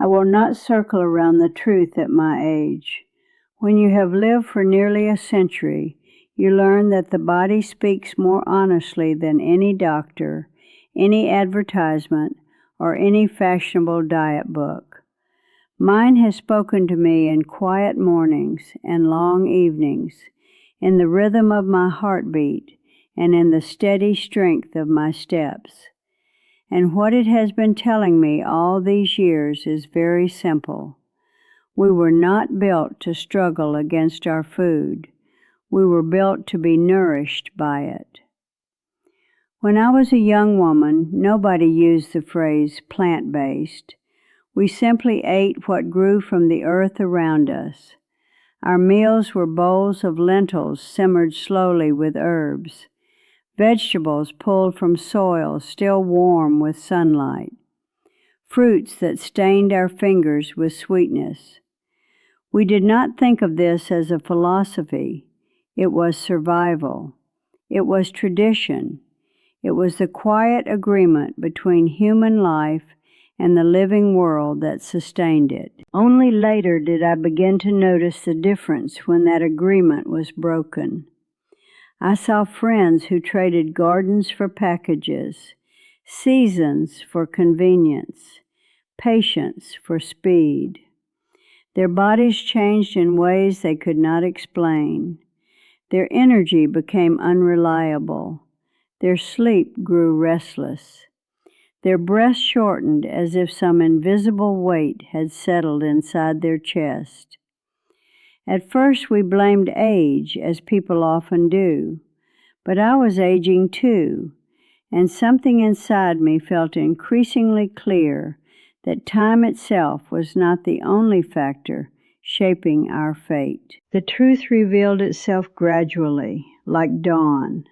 will not circle around the truth at my age. When you have lived for nearly a century, you learn that the body speaks more honestly than any doctor, any advertisement, or any fashionable diet book. Mine has spoken to me in quiet mornings and long evenings, in the rhythm of my heartbeat, and in the steady strength of my steps. And what it has been telling me all these years is very simple. We were not built to struggle against our food. We were built to be nourished by it. When I was a young woman, nobody used the phrase plant-based. We simply ate what grew from the earth around us. Our meals were bowls of lentils simmered slowly with herbs, vegetables pulled from soil still warm with sunlight, fruits that stained our fingers with sweetness. We did not think of this as a philosophy. It was survival. It was tradition. It was the quiet agreement between human life and the living world that sustained it. Only later did I begin to notice the difference when that agreement was broken. I saw friends who traded gardens for packages, seasons for convenience, patience for speed. Their bodies changed in ways they could not explain. Their energy became unreliable. Their sleep grew restless. Their breath shortened as if some invisible weight had settled inside their chest. At first we blamed age, as people often do, but I was aging too, and something inside me felt increasingly clear that time itself was not the only factor shaping our fate. The truth revealed itself gradually, like dawn.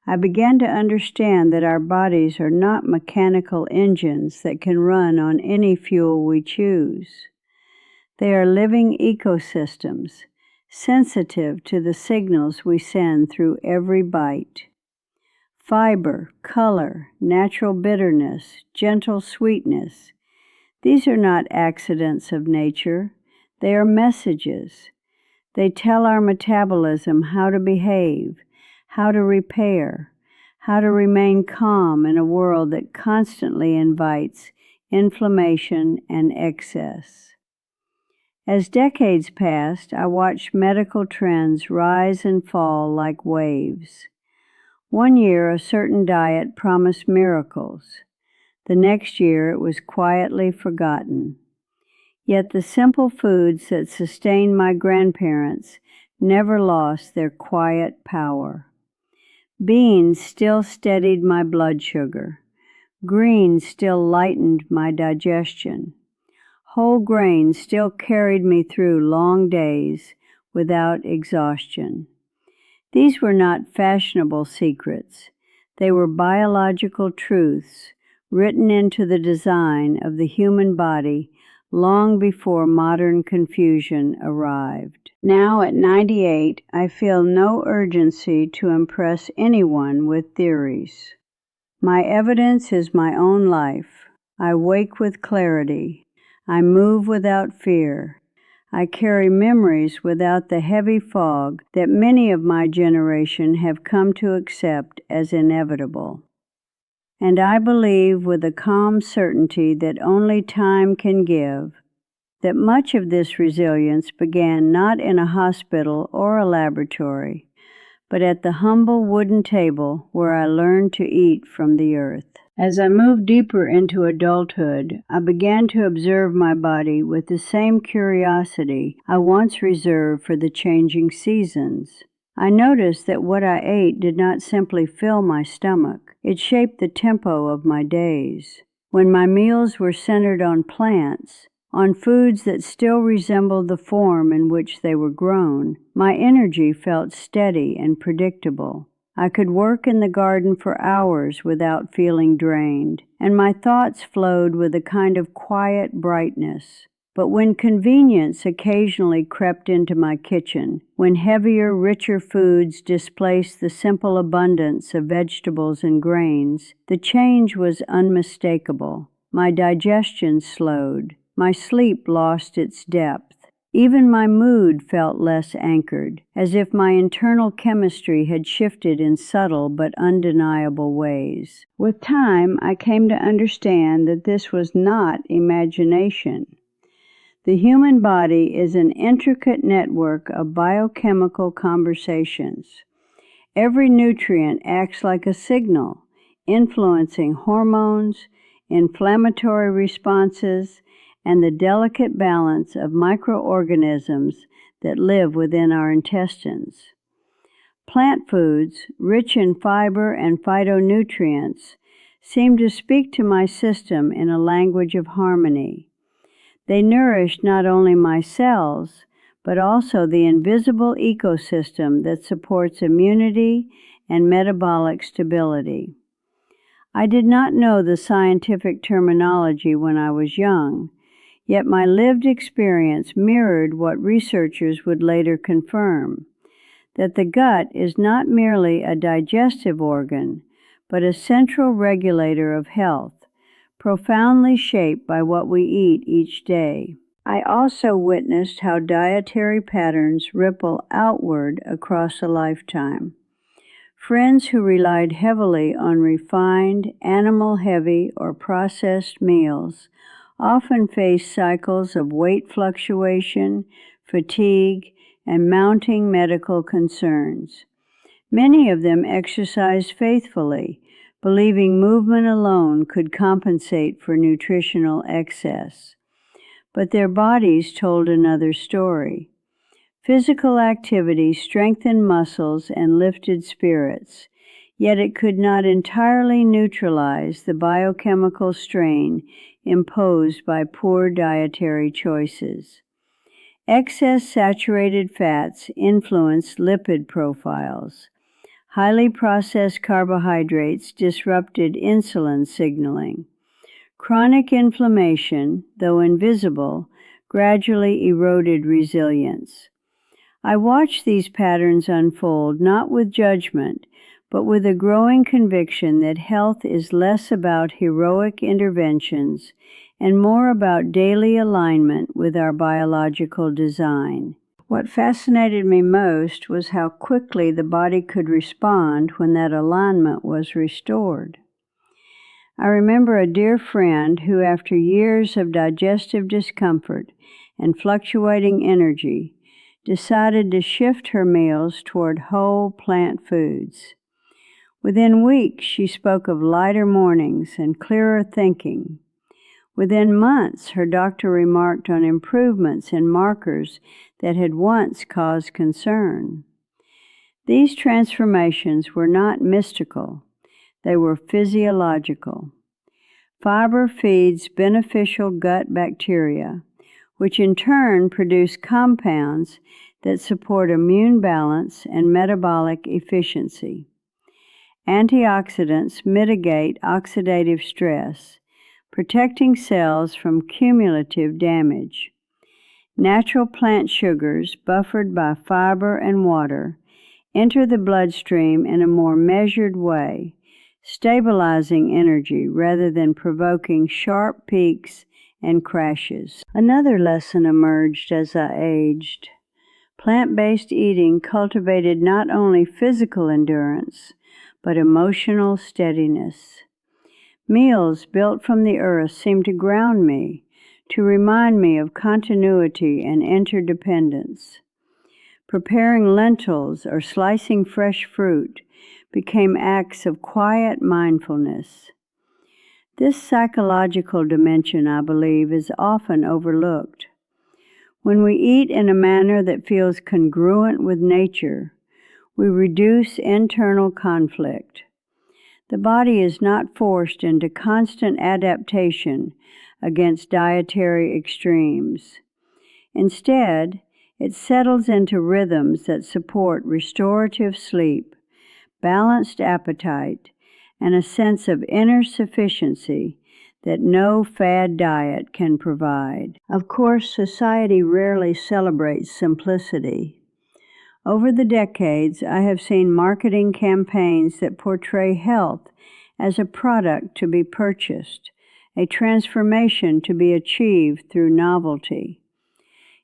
I began to understand that our bodies are not mechanical engines that can run on any fuel we choose. They are living ecosystems, sensitive to the signals we send through every bite. Fiber, color, natural bitterness, gentle sweetness. These are not accidents of nature. They are messages. They tell our metabolism how to behave, how to repair, how to remain calm in a world that constantly invites inflammation and excess. As decades passed, I watched medical trends rise and fall like waves. One year, a certain diet promised miracles. The next year, it was quietly forgotten. Yet the simple foods that sustained my grandparents never lost their quiet power. Beans still steadied my blood sugar. Greens still lightened my digestion. Whole grains still carried me through long days without exhaustion. These were not fashionable secrets. They were biological truths written into the design of the human body long before modern confusion arrived. Now at 98, I feel no urgency to impress anyone with theories. My evidence is my own life. I wake with clarity. I move without fear. I carry memories without the heavy fog that many of my generation have come to accept as inevitable. And I believe with a calm certainty that only time can give, that much of this resilience began not in a hospital or a laboratory, but at the humble wooden table where I learned to eat from the earth. As I moved deeper into adulthood, I began to observe my body with the same curiosity I once reserved for the changing seasons. I noticed that what I ate did not simply fill my stomach. It shaped the tempo of my days. When my meals were centered on plants, on foods that still resembled the form in which they were grown, my energy felt steady and predictable. I could work in the garden for hours without feeling drained, and my thoughts flowed with a kind of quiet brightness. But when convenience occasionally crept into my kitchen, when heavier, richer foods displaced the simple abundance of vegetables and grains, the change was unmistakable. My digestion slowed. My sleep lost its depth. Even my mood felt less anchored, as if my internal chemistry had shifted in subtle but undeniable ways. With time, I came to understand that this was not imagination. The human body is an intricate network of biochemical conversations. Every nutrient acts like a signal, influencing hormones, inflammatory responses, and the delicate balance of microorganisms that live within our intestines. Plant foods, rich in fiber and phytonutrients, seem to speak to my system in a language of harmony. They nourish not only my cells, but also the invisible ecosystem that supports immunity and metabolic stability. I did not know the scientific terminology when I was young, yet my lived experience mirrored what researchers would later confirm, that the gut is not merely a digestive organ, but a central regulator of health, profoundly shaped by what we eat each day. I also witnessed how dietary patterns ripple outward across a lifetime. Friends who relied heavily on refined, animal-heavy, or processed meals often face cycles of weight fluctuation, fatigue, and mounting medical concerns. Many of them exercised faithfully, believing movement alone could compensate for nutritional excess. But their bodies told another story. Physical activity strengthened muscles and lifted spirits, yet it could not entirely neutralize the biochemical strain imposed by poor dietary choices. Excess saturated fats influenced lipid profiles. Highly processed carbohydrates disrupted insulin signaling. Chronic inflammation, though invisible, gradually eroded resilience. I watched these patterns unfold not with judgment, but with a growing conviction that health is less about heroic interventions and more about daily alignment with our biological design. What fascinated me most was how quickly the body could respond when that alignment was restored. I remember a dear friend who, after years of digestive discomfort and fluctuating energy, decided to shift her meals toward whole plant foods. Within weeks, she spoke of lighter mornings and clearer thinking. Within months, her doctor remarked on improvements in markers that had once caused concern. These transformations were not mystical. They were physiological. Fiber feeds beneficial gut bacteria, which in turn produce compounds that support immune balance and metabolic efficiency. Antioxidants mitigate oxidative stress, protecting cells from cumulative damage. Natural plant sugars, buffered by fiber and water, enter the bloodstream in a more measured way, stabilizing energy rather than provoking sharp peaks and crashes. Another lesson emerged as I aged. Plant-based eating cultivated not only physical endurance, but emotional steadiness. Meals built from the earth seemed to ground me, to remind me of continuity and interdependence. Preparing lentils or slicing fresh fruit became acts of quiet mindfulness. This psychological dimension, I believe, is often overlooked. When we eat in a manner that feels congruent with nature, we reduce internal conflict. The body is not forced into constant adaptation against dietary extremes. Instead, it settles into rhythms that support restorative sleep, balanced appetite, and a sense of inner sufficiency that no fad diet can provide. Of course, society rarely celebrates simplicity. Over the decades, I have seen marketing campaigns that portray health as a product to be purchased, a transformation to be achieved through novelty.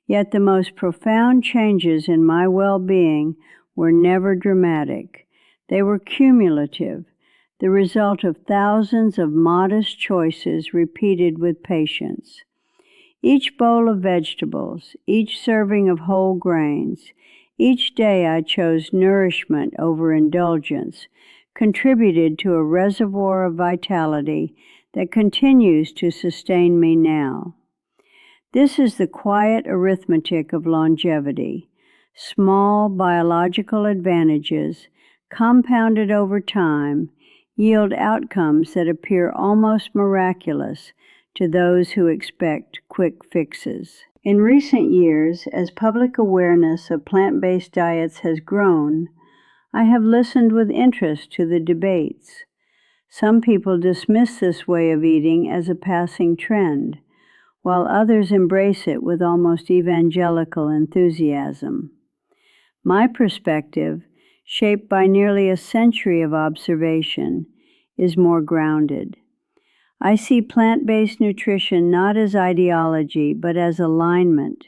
Yet the most profound changes in my well-being were never dramatic. They were cumulative, the result of thousands of modest choices repeated with patience. Each bowl of vegetables, each serving of whole grains, each day I chose nourishment over indulgence, contributed to a reservoir of vitality that continues to sustain me now. This is the quiet arithmetic of longevity. Small biological advantages, compounded over time, yield outcomes that appear almost miraculous to those who expect quick fixes. In recent years, as public awareness of plant-based diets has grown, I have listened with interest to the debates. Some people dismiss this way of eating as a passing trend, while others embrace it with almost evangelical enthusiasm. My perspective, shaped by nearly a century of observation, is more grounded. I see plant-based nutrition not as ideology, but as alignment,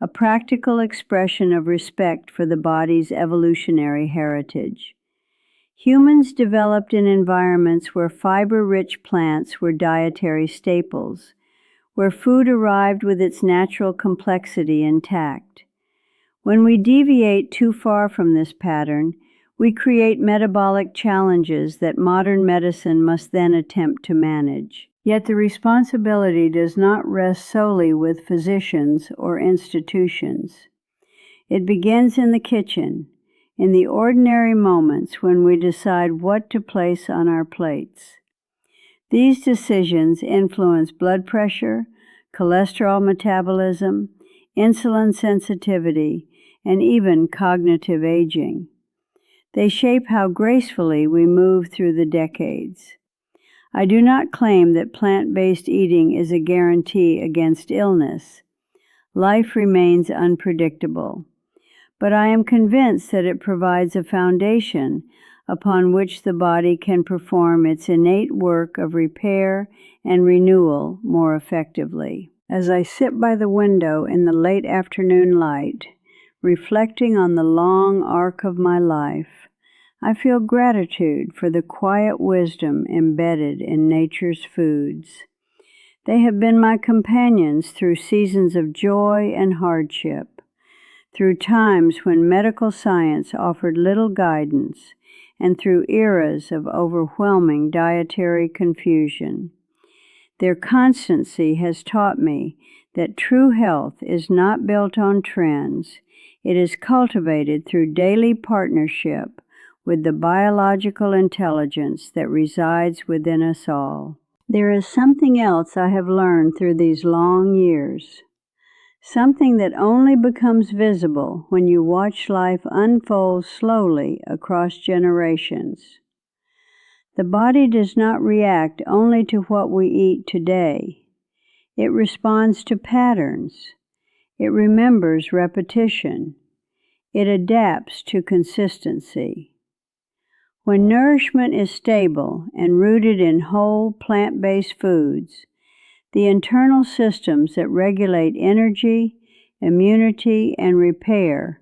a practical expression of respect for the body's evolutionary heritage. Humans developed in environments where fiber-rich plants were dietary staples, where food arrived with its natural complexity intact. When we deviate too far from this pattern, we create metabolic challenges that modern medicine must then attempt to manage. Yet the responsibility does not rest solely with physicians or institutions. It begins in the kitchen, in the ordinary moments when we decide what to place on our plates. These decisions influence blood pressure, cholesterol metabolism, insulin sensitivity, and even cognitive aging. They shape how gracefully we move through the decades. I do not claim that plant-based eating is a guarantee against illness. Life remains unpredictable, but I am convinced that it provides a foundation upon which the body can perform its innate work of repair and renewal more effectively. As I sit by the window in the late afternoon light, reflecting on the long arc of my life, I feel gratitude for the quiet wisdom embedded in nature's foods. They have been my companions through seasons of joy and hardship, through times when medical science offered little guidance, and through eras of overwhelming dietary confusion. Their constancy has taught me that true health is not built on trends. It is cultivated through daily partnership with the biological intelligence that resides within us all. There is something else I have learned through these long years, something that only becomes visible when you watch life unfold slowly across generations. The body does not react only to what we eat today. It responds to patterns. It remembers repetition. It adapts to consistency. When nourishment is stable and rooted in whole plant-based foods, the internal systems that regulate energy, immunity, and repair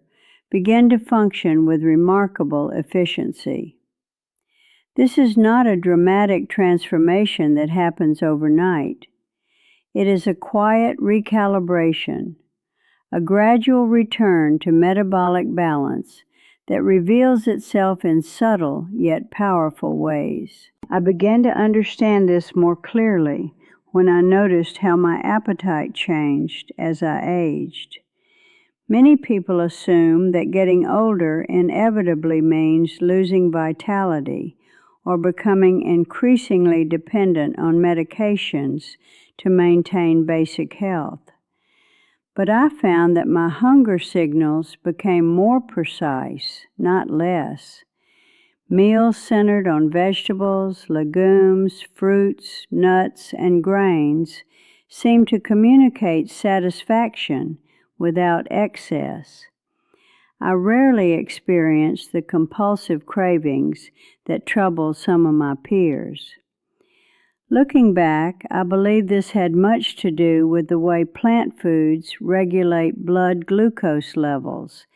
begin to function with remarkable efficiency. This is not a dramatic transformation that happens overnight. It is a quiet recalibration, a gradual return to metabolic balance that reveals itself in subtle yet powerful ways. I began to understand this more clearly when I noticed how my appetite changed as I aged. Many people assume that getting older inevitably means losing vitality or becoming increasingly dependent on medications to maintain basic health. But I found that my hunger signals became more precise, not less. Meals centered on vegetables, legumes, fruits, nuts, and grains seemed to communicate satisfaction without excess. I rarely experienced the compulsive cravings that trouble some of my peers. Looking back, I believe this had much to do with the way plant foods regulate blood glucose levels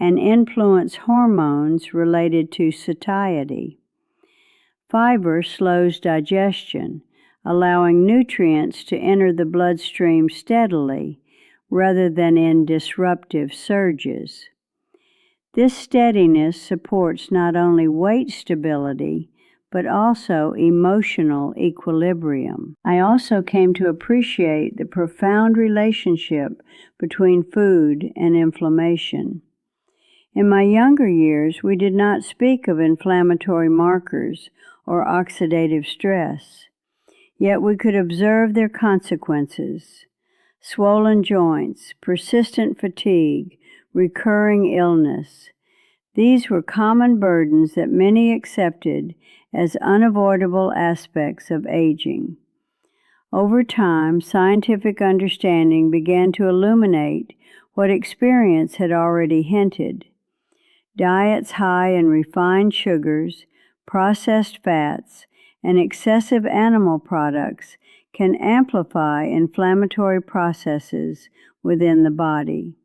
and influence hormones related to satiety. Fiber slows digestion, allowing nutrients to enter the bloodstream steadily rather than in disruptive surges. This steadiness supports not only weight stability, but also emotional equilibrium. I also came to appreciate the profound relationship between food and inflammation. In my younger years, we did not speak of inflammatory markers or oxidative stress, yet we could observe their consequences: swollen joints, persistent fatigue, recurring illness. These were common burdens that many accepted as unavoidable aspects of aging. Over time, scientific understanding began to illuminate what experience had already hinted. Diets high in refined sugars, processed fats, and excessive animal products can amplify inflammatory processes within the body.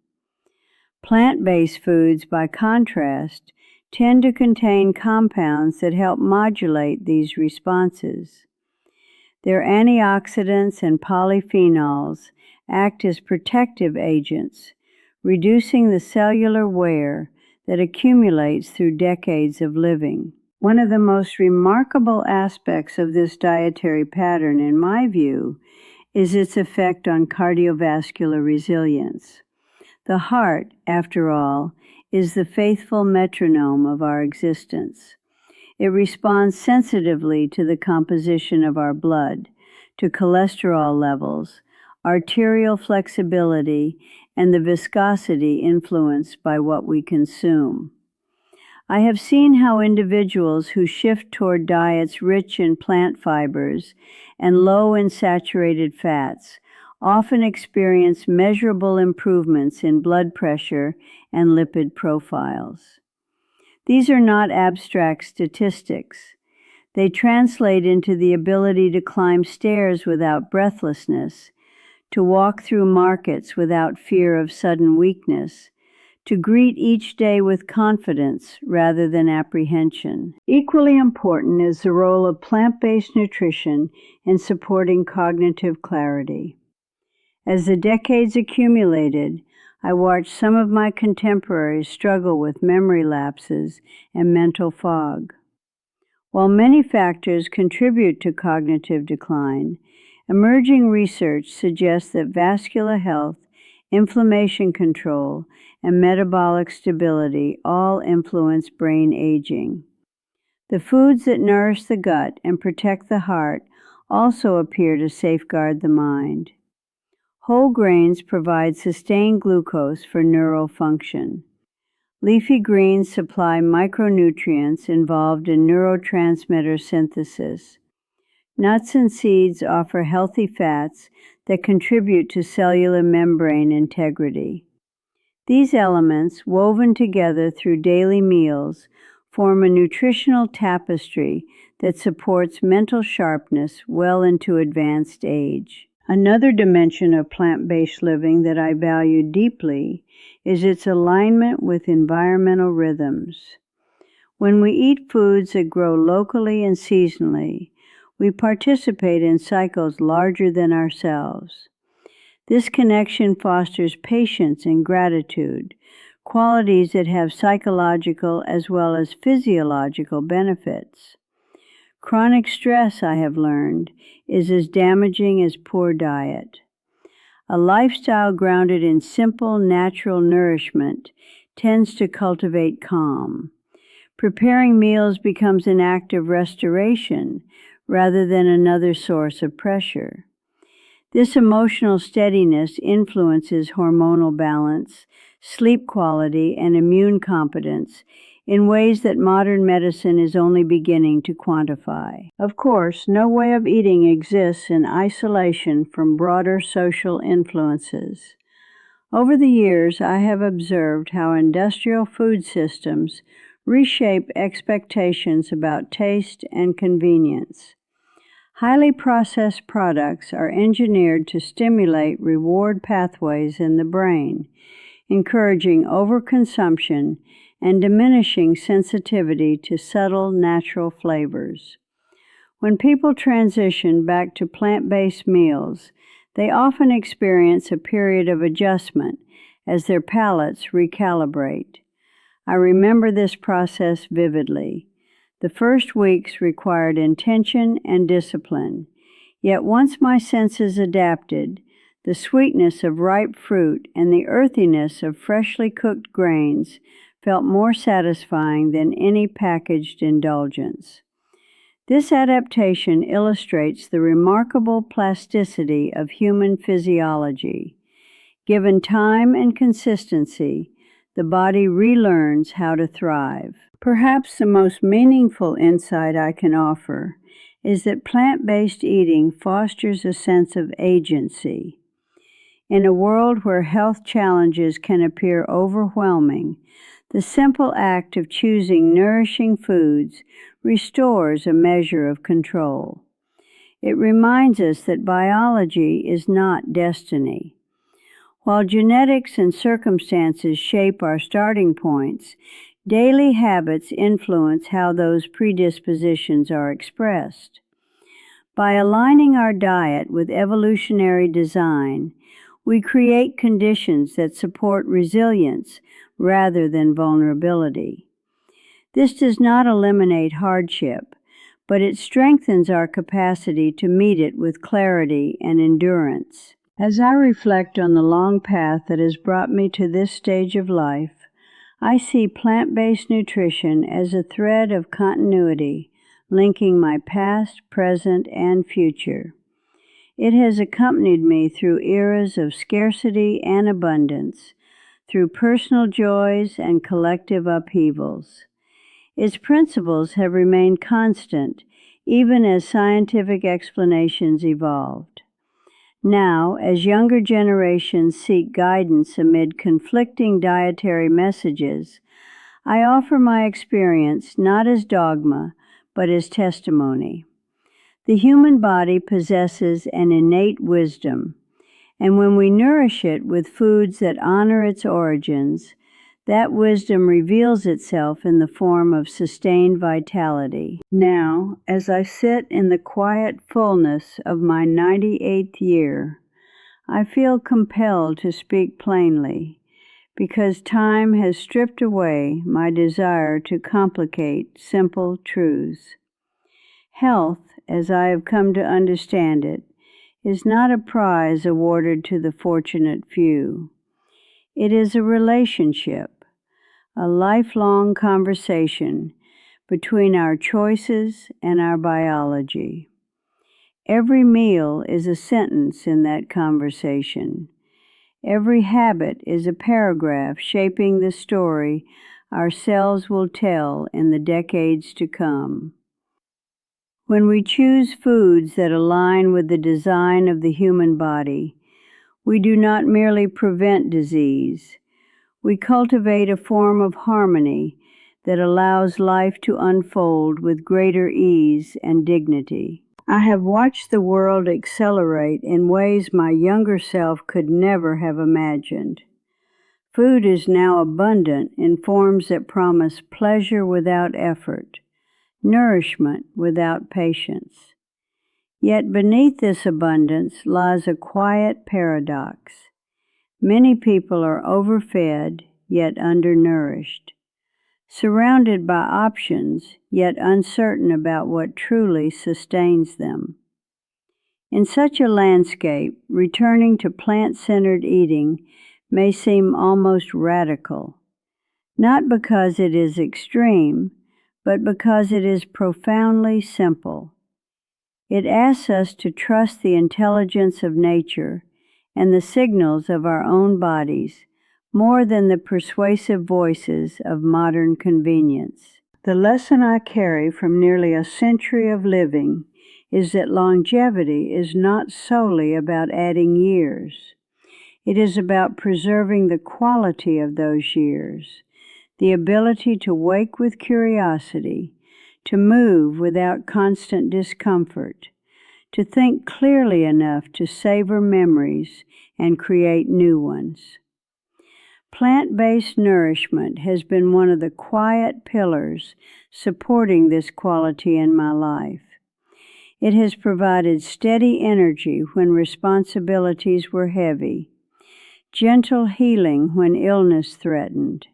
Plant-based foods, by contrast, tend to contain compounds that help modulate these responses. Their antioxidants and polyphenols act as protective agents, reducing the cellular wear that accumulates through decades of living. One of the most remarkable aspects of this dietary pattern, in my view, is its effect on cardiovascular resilience. The heart, after all, is the faithful metronome of our existence. It responds sensitively to the composition of our blood, to cholesterol levels, arterial flexibility, and the viscosity influenced by what we consume. I have seen how individuals who shift toward diets rich in plant fibers and low in saturated fats often experience measurable improvements in blood pressure and lipid profiles. These are not abstract statistics. They translate into the ability to climb stairs without breathlessness, to walk through markets without fear of sudden weakness, to greet each day with confidence rather than apprehension. Equally important is the role of plant-based nutrition in supporting cognitive clarity. As the decades accumulated, I watched some of my contemporaries struggle with memory lapses and mental fog. While many factors contribute to cognitive decline, emerging research suggests that vascular health, inflammation control, and metabolic stability all influence brain aging. The foods that nourish the gut and protect the heart also appear to safeguard the mind. Whole grains provide sustained glucose for neural function. Leafy greens supply micronutrients involved in neurotransmitter synthesis. Nuts and seeds offer healthy fats that contribute to cellular membrane integrity. These elements, woven together through daily meals, form a nutritional tapestry that supports mental sharpness well into advanced age. Another dimension of plant-based living that I value deeply is its alignment with environmental rhythms. When we eat foods that grow locally and seasonally, we participate in cycles larger than ourselves. This connection fosters patience and gratitude, qualities that have psychological as well as physiological benefits. Chronic stress, I have learned, is as damaging as poor diet. A lifestyle grounded in simple, natural nourishment tends to cultivate calm. Preparing meals becomes an act of restoration rather than another source of pressure. This emotional steadiness influences hormonal balance, sleep quality, and immune competence in ways that modern medicine is only beginning to quantify. Of course, no way of eating exists in isolation from broader social influences. Over the years, I have observed how industrial food systems reshape expectations about taste and convenience. Highly processed products are engineered to stimulate reward pathways in the brain, encouraging overconsumption and diminishing sensitivity to subtle natural flavors. When people transition back to plant-based meals, they often experience a period of adjustment as their palates recalibrate. I remember this process vividly. The first weeks required intention and discipline, yet once my senses adapted, the sweetness of ripe fruit and the earthiness of freshly cooked grains felt more satisfying than any packaged indulgence. This adaptation illustrates the remarkable plasticity of human physiology. Given time and consistency, the body relearns how to thrive. Perhaps the most meaningful insight I can offer is that plant-based eating fosters a sense of agency. In a world where health challenges can appear overwhelming, the simple act of choosing nourishing foods restores a measure of control. It reminds us that biology is not destiny. While genetics and circumstances shape our starting points, daily habits influence how those predispositions are expressed. By aligning our diet with evolutionary design, we create conditions that support resilience rather than vulnerability. This does not eliminate hardship, but it strengthens our capacity to meet it with clarity and endurance. As I reflect on the long path that has brought me to this stage of life, I see plant-based nutrition as a thread of continuity linking my past, present, and future. It has accompanied me through eras of scarcity and abundance, through personal joys and collective upheavals. Its principles have remained constant, even as scientific explanations evolved. Now, as younger generations seek guidance amid conflicting dietary messages, I offer my experience not as dogma, but as testimony. The human body possesses an innate wisdom, and when we nourish it with foods that honor its origins, that wisdom reveals itself in the form of sustained vitality. Now, as I sit in the quiet fullness of my 98th year, I feel compelled to speak plainly, because time has stripped away my desire to complicate simple truths. Health, as I have come to understand it, is not a prize awarded to the fortunate few. It is a relationship, a lifelong conversation between our choices and our biology. Every meal is a sentence in that conversation. Every habit is a paragraph shaping the story our cells will tell in the decades to come. When we choose foods that align with the design of the human body, we do not merely prevent disease. We cultivate a form of harmony that allows life to unfold with greater ease and dignity. I have watched the world accelerate in ways my younger self could never have imagined. Food is now abundant in forms that promise pleasure without effort, nourishment without patience. Yet beneath this abundance lies a quiet paradox. Many people are overfed, yet undernourished, surrounded by options, yet uncertain about what truly sustains them. In such a landscape, returning to plant-centered eating may seem almost radical, not because it is extreme, but because it is profoundly simple. It asks us to trust the intelligence of nature and the signals of our own bodies more than the persuasive voices of modern convenience. The lesson I carry from nearly a century of living is that longevity is not solely about adding years. It is about preserving the quality of those years, the ability to wake with curiosity, to move without constant discomfort, to think clearly enough to savor memories and create new ones. Plant-based nourishment has been one of the quiet pillars supporting this quality in my life. It has provided steady energy when responsibilities were heavy, gentle healing when illness threatened,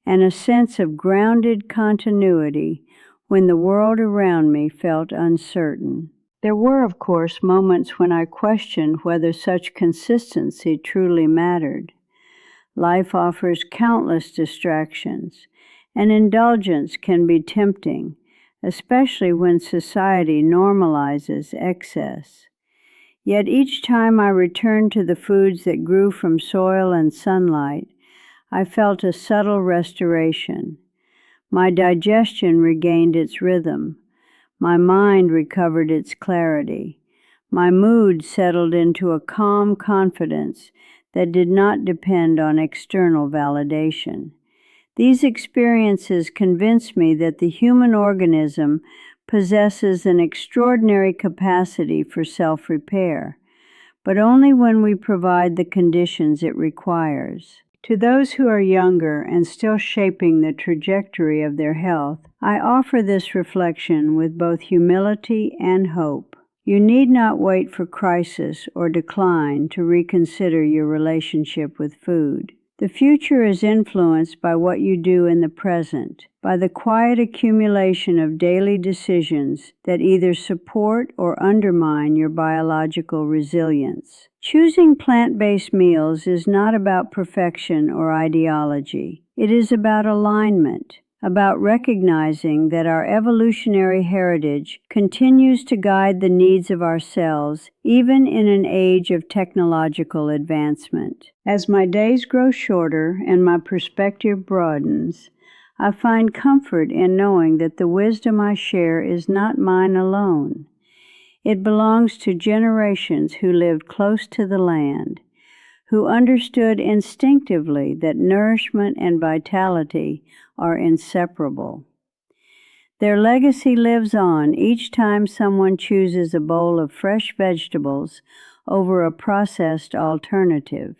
and a sense of grounded continuity when the world around me felt uncertain. There were, of course, moments when I questioned whether such consistency truly mattered. Life offers countless distractions, and indulgence can be tempting, especially when society normalizes excess. Yet each time I returned to the foods that grew from soil and sunlight, I felt a subtle restoration. My digestion regained its rhythm. My mind recovered its clarity. My mood settled into a calm confidence that did not depend on external validation. These experiences convinced me that the human organism possesses an extraordinary capacity for self-repair, but only when we provide the conditions it requires. To those who are younger and still shaping the trajectory of their health, I offer this reflection with both humility and hope. You need not wait for crisis or decline to reconsider your relationship with food. The future is influenced by what you do in the present, by the quiet accumulation of daily decisions that either support or undermine your biological resilience. Choosing plant-based meals is not about perfection or ideology. It is about alignment, about recognizing that our evolutionary heritage continues to guide the needs of our cells, even in an age of technological advancement. As my days grow shorter and my perspective broadens, I find comfort in knowing that the wisdom I share is not mine alone. It belongs to generations who lived close to the land, who understood instinctively that nourishment and vitality are inseparable. Their legacy lives on each time someone chooses a bowl of fresh vegetables over a processed alternative.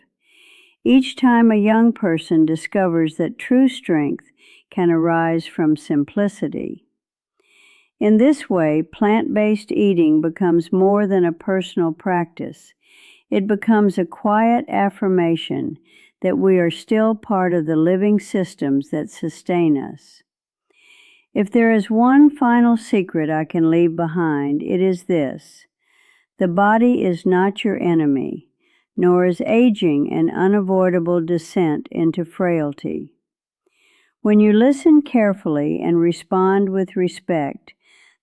Each time a young person discovers that true strength can arise from simplicity. In this way, plant-based eating becomes more than a personal practice. It becomes a quiet affirmation that we are still part of the living systems that sustain us. If there is one final secret I can leave behind, it is this: the body is not your enemy, nor is aging an unavoidable descent into frailty. When you listen carefully and respond with respect,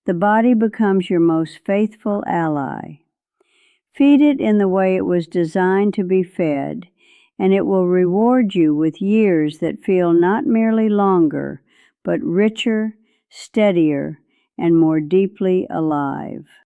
the body becomes your most faithful ally. Feed it in the way it was designed to be fed, and it will reward you with years that feel not merely longer, but richer, steadier, and more deeply alive.